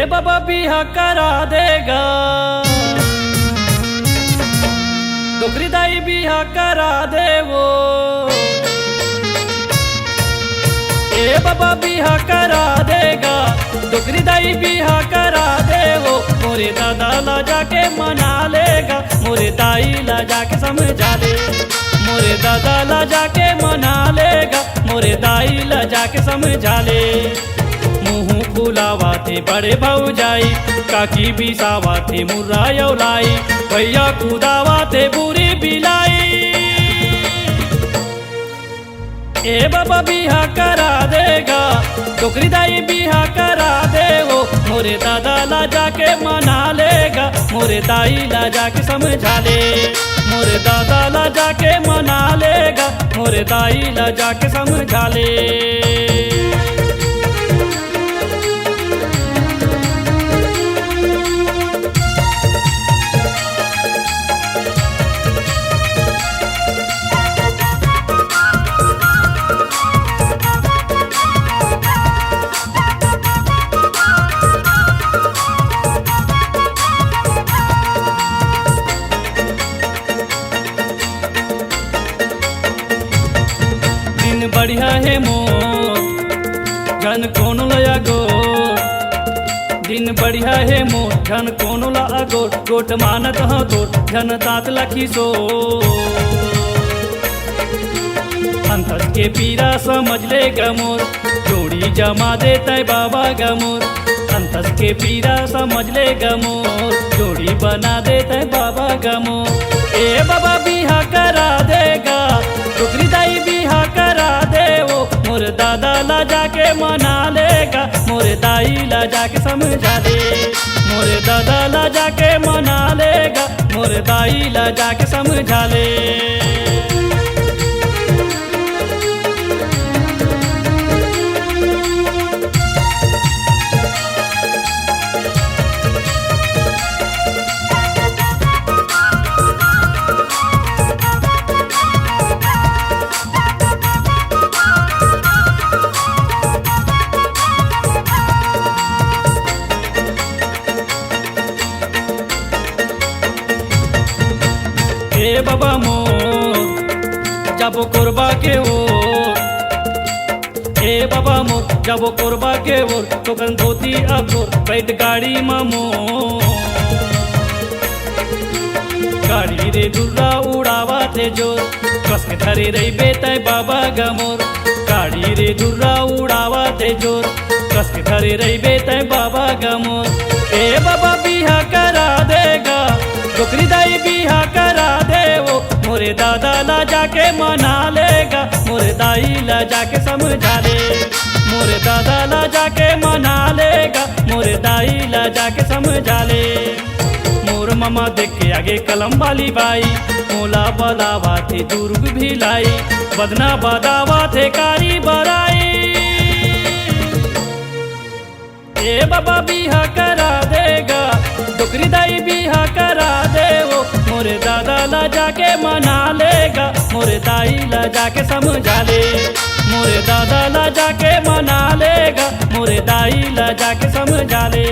बाबा बिहा करा देगा, डोकरी दाई बिहा करा देवो। ए बाबा बिहा करा देगा, डोकरी दाई बिहा करा देवो। मोरे दादा ला जाके मना लेगा, मोरे दाई ला जाके समझा ले। मोरे दादा ला जाके मना लेगा, मोरे दाई ला जाके समझा ले। मुँह फुलावा थे बड़े भौजाई, काकी बिसावा थे मुर्रा यौलाई, भैया कूदावा थे बुरी बिलाई। ए बाबा बिहा करा देगा, डोकरी दाई बिहा करा देवो। मोरे दादा ला जाके मना लेगा, मोरे दाई ला जाके समझा ले। मोरे दादा ला जाके मना लेगा, मोरे दाई ला जाके समझा ले। बढ़िया है मोर जन कोनो लया गो, दिन बढ़िया है मोर जन कोनो ला गो। गोट मानत हो तो जन तात लखी सो, अंतस के पीरा समझ ले गमोर, जोड़ी जमा देता बाबा गमोर। अंतस के पीरा समझ ले गमोर, जोड़ी बना देता बाबा गमोर। ए बाबा बिहा करा देगा, डोकरी दाई बिहा करा देवो। मोरे दादा ला जाके मना लेगा, मोरे दाई ला जाके समझा दे। मोरे दादा ला जाके मना लेगा, मोरे दाई ला जाके समझा ले। ए बाबा मोर जाबो कोरबा के ओर, ए बाबा मोर जाबो कोरबा के ओर। तोकन धोती अगोर बैठ गाड़ी मामो, गाड़ी रे दुर्रा उड़ावा थे जोर, कस के धरे रही बेतय बाबा गमोर। गाड़ी रे दुर्रा उड़ावा थे जोर, कस के धरे रही बेतय बाबा गमोर। ए बाबा बिहा करा देगा, डोकरी दाई बिहा करा देवो। मोरे दादा ला जाके मना लेगा, मोरे दाई ला जाके समझा ले। मोरे दादा ला जाके मना लेगा, मोरे दाई ला जाके समझा ले। मोर मामा देख के आगे कलम वाली बाई, मोला बलावा थे दुर्ग भी लाई, बदना बदावा थे कारी बराई। ए बाबा बिहा करा देगा, डोकरी दाई बिहा करा देवो। मोरे दादा ला जाके मना लेगा, मोरे दाई ला जाके समझा ले। मोरे दादा ला जाके मना लेगा, मोरे दाई ला जाके समझा ले।